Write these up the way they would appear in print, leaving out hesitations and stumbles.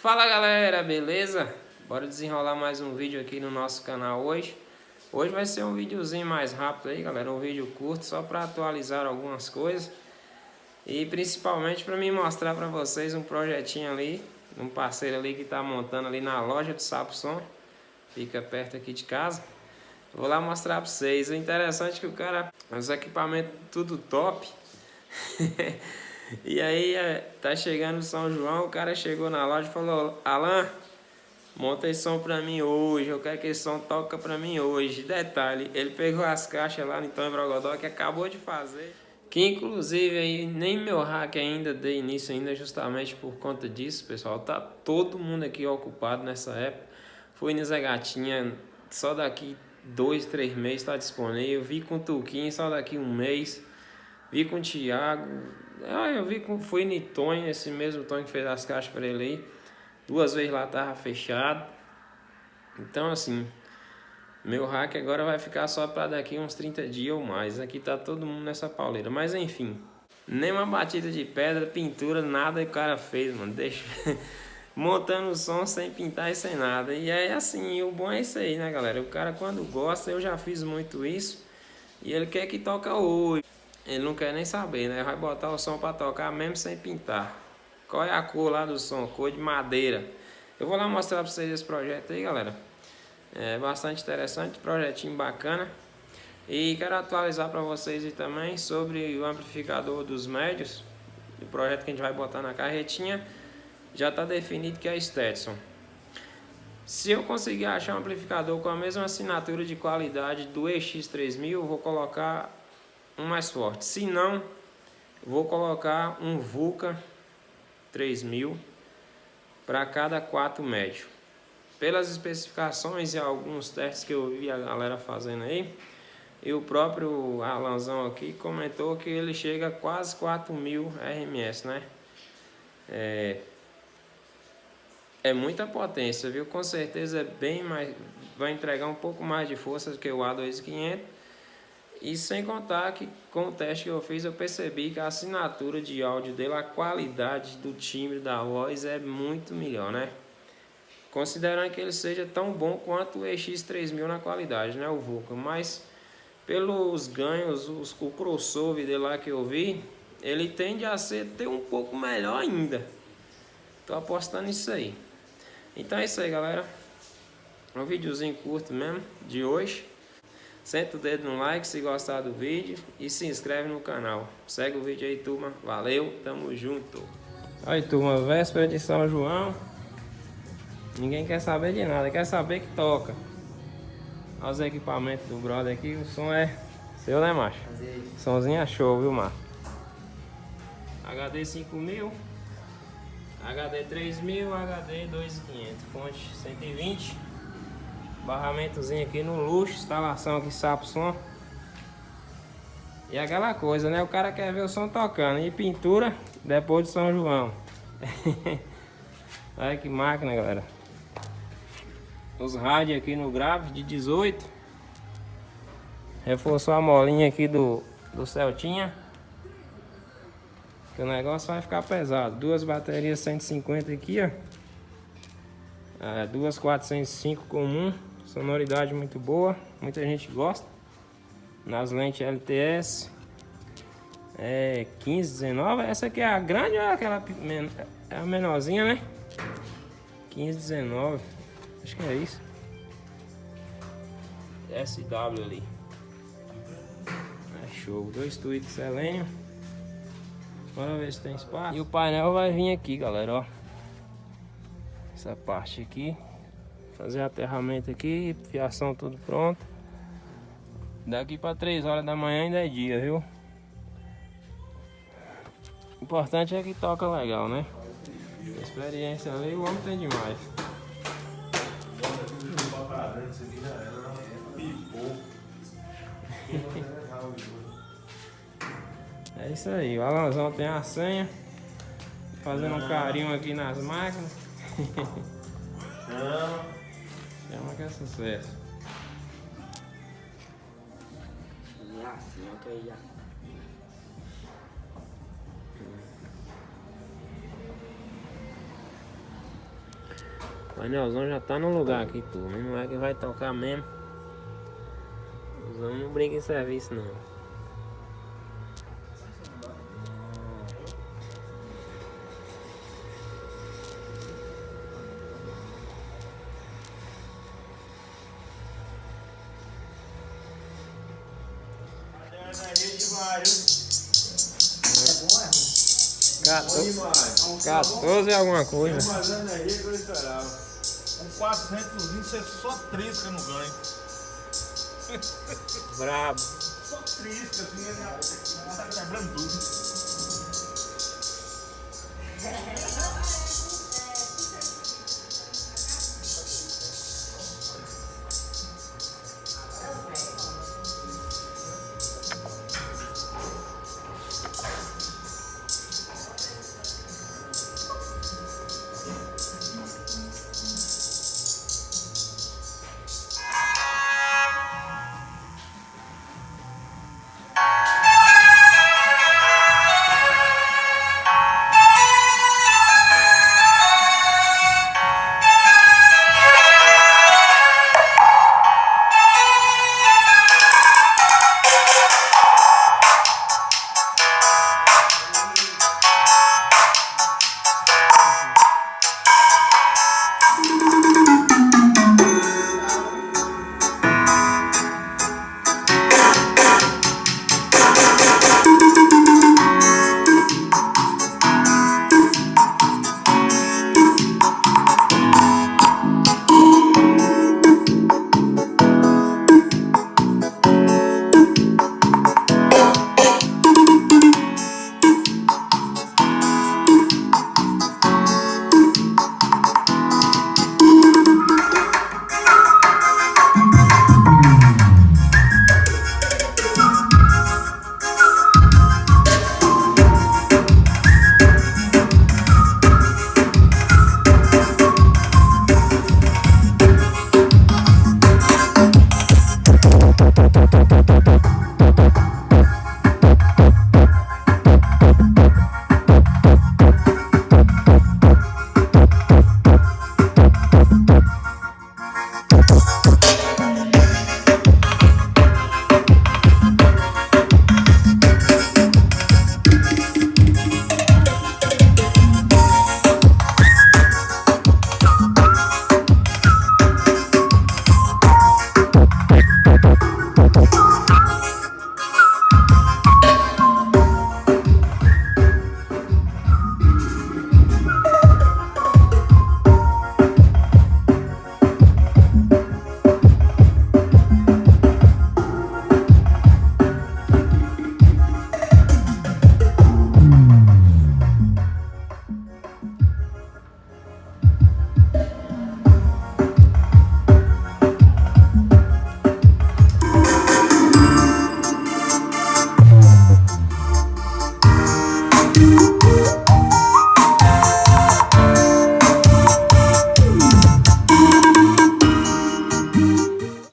Fala galera, beleza? Bora desenrolar mais um vídeo aqui no nosso canal hoje. Hoje vai ser um videozinho mais rápido aí, galera, um vídeo curto só para atualizar algumas coisas e principalmente para mim mostrar para vocês um projetinho ali, um parceiro ali que tá montando ali na loja do Sapson, fica perto aqui de casa. Vou lá mostrar para vocês. O interessante é que o cara, os equipamentos tudo top. E aí tá chegando São João, o cara chegou na loja e falou: Alan, monta esse som pra mim hoje, eu quero que esse som toca pra mim hoje. Detalhe, ele pegou as caixas lá no Tom Brogodó que acabou de fazer, que inclusive aí nem meu hack ainda dei início ainda, justamente por conta disso, pessoal. Tá todo mundo aqui ocupado nessa época. Fui no Zé Gatinha, só daqui 2, 3 meses tá disponível. Vi com o Tuquinho, só daqui um mês. Vi com o Thiago. Fui no Tonho, esse mesmo Tonho que fez as caixas para ele aí. 2 vezes lá tava fechado. Então assim, meu hack agora vai ficar só para daqui uns 30 dias ou mais. Aqui tá todo mundo nessa pauleira. Mas enfim, nem uma batida de pedra, pintura, nada o cara fez, mano. Deixa montando o som sem pintar e sem nada. E é assim, o bom é isso aí, né, galera? O cara quando gosta, eu já fiz muito isso. E ele quer que toca hoje. Ele não quer nem saber, né? Vai botar o som para tocar mesmo sem pintar. Qual é a cor lá do som? Cor de madeira. Eu vou lá mostrar para vocês esse projeto aí, galera. É bastante interessante, projetinho bacana. E quero atualizar para vocês aí também sobre o amplificador dos médios. O projeto que a gente vai botar na carretinha. Já está definido que é Stetson. Se eu conseguir achar um amplificador com a mesma assinatura de qualidade do EX3000, eu vou colocar um mais forte. Se não, vou colocar um Vulca 3000 para cada 4 médio. Pelas especificações e alguns testes que eu vi a galera fazendo aí, e o próprio Alanzão aqui comentou que ele chega a quase 4000 RMS, né? É muita potência, viu? Com certeza é bem mais, vai entregar um pouco mais de força do que o A2500. E sem contar que com o teste que eu fiz eu percebi que a assinatura de áudio dele, a qualidade do timbre da voz é muito melhor, né? Considerando que ele seja tão bom quanto o EX3000 na qualidade, né? O Vulcan, mas pelos ganhos, o crossover dele lá que eu vi, ele tende a ter um pouco melhor ainda. Tô apostando nisso aí. Então é isso aí, galera. Um videozinho curto mesmo de hoje. Senta o dedo no like se gostar do vídeo e se inscreve no canal. Segue o vídeo aí, turma. Valeu, tamo junto. Aí, turma, véspera de São João. Ninguém quer saber de nada, quer saber que toca. Olha os equipamentos do brother aqui, o som é seu, né, macho? Somzinho é show, viu, macho? HD 5000, HD 3000, HD 2500, fonte 120. Barramentozinho aqui no luxo, instalação aqui Sapson. E aquela coisa, né? O cara quer ver o som tocando. E pintura depois de São João. Olha que máquina, galera. Os rádios aqui no grave de 18. Reforçou a molinha aqui do Celtinha. Que o negócio vai ficar pesado. 2 baterias 150 aqui, ó. 2 405 comum. Sonoridade muito boa, muita gente gosta. Nas lentes LTS 1519. Essa aqui é a grande ou é aquela é a menorzinha, né? 1519, acho que é isso. SW ali. É show. 2 tweets selênio. Bora ver se tem espaço. E o painel vai vir aqui, galera, ó. Essa parte aqui. Fazer aterramento aqui, fiação tudo pronto. Daqui para 3 horas da manhã ainda é dia, viu? O importante é que toca legal, né? Experiência ali, o homem tem demais. É isso aí, o Alanzão tem a senha. Fazendo um carinho aqui nas máquinas. Chama que é sucesso. O painelzão já tá no lugar aqui, turma. Não é que vai tocar mesmo. Os homens não brincam em serviço, não. Bom, 14 alguma coisa. Mas a energia que eu esperava. Com 420 você só trisca no ganho. Brabo. Só trisca, assim, ele tá quebrando tudo.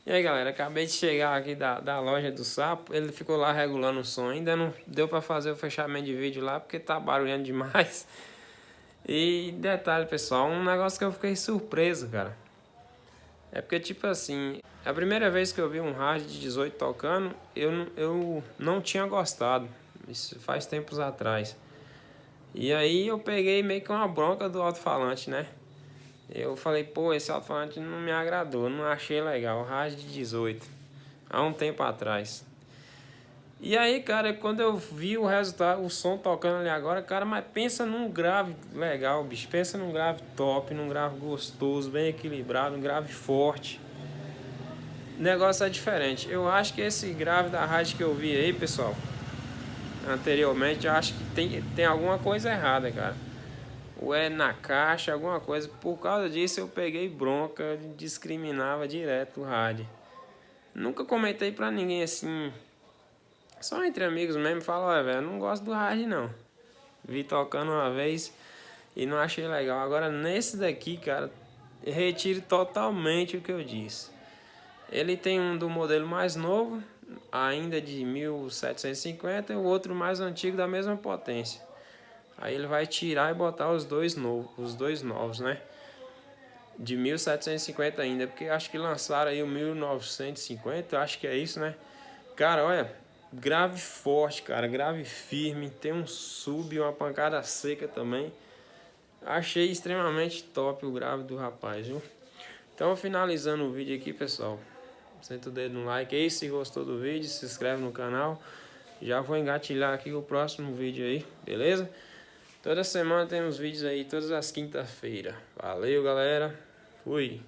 E aí galera, acabei de chegar aqui da loja do Sapo. Ele ficou lá regulando o som. Ainda não deu pra fazer o fechamento de vídeo lá porque tá barulhando demais. E detalhe pessoal, um negócio que eu fiquei surpreso, cara. É porque tipo assim, a primeira vez que eu vi um rádio de 18 tocando, eu não tinha gostado. Isso faz tempos atrás. E aí eu peguei meio que uma bronca do alto-falante, né? Eu falei, pô, esse alto-falante não me agradou, não achei legal, rádio de 18, há um tempo atrás. E aí, cara, quando eu vi o resultado, o som tocando ali agora, cara, mas pensa num grave legal, bicho, pensa num grave top, num grave gostoso, bem equilibrado, um grave forte. O negócio é diferente. Eu acho que esse grave da rádio que eu vi aí, pessoal, anteriormente, eu acho que tem alguma coisa errada, cara. Ou é na caixa, alguma coisa. Por causa disso eu peguei bronca, discriminava direto o rádio. Nunca comentei pra ninguém assim, só entre amigos mesmo, falo, olha velho, não gosto do rádio não. Vi tocando uma vez e não achei legal. Agora nesse daqui, cara, retiro totalmente o que eu disse. Ele tem um do modelo mais novo, ainda de 1750, e o outro mais antigo da mesma potência. Aí ele vai tirar e botar os dois novos, né? de 1750 ainda, porque acho que lançaram aí o 1950, acho que é isso, né? Cara, olha, grave forte, cara, grave firme, tem um sub, uma pancada seca também. Achei extremamente top o grave do rapaz, viu? Então, finalizando o vídeo aqui, pessoal, senta o dedo no like aí, se gostou do vídeo, se inscreve no canal. Já vou engatilhar aqui o próximo vídeo aí, beleza? Toda semana temos vídeos aí, todas as quinta-feiras. Valeu, galera. Fui.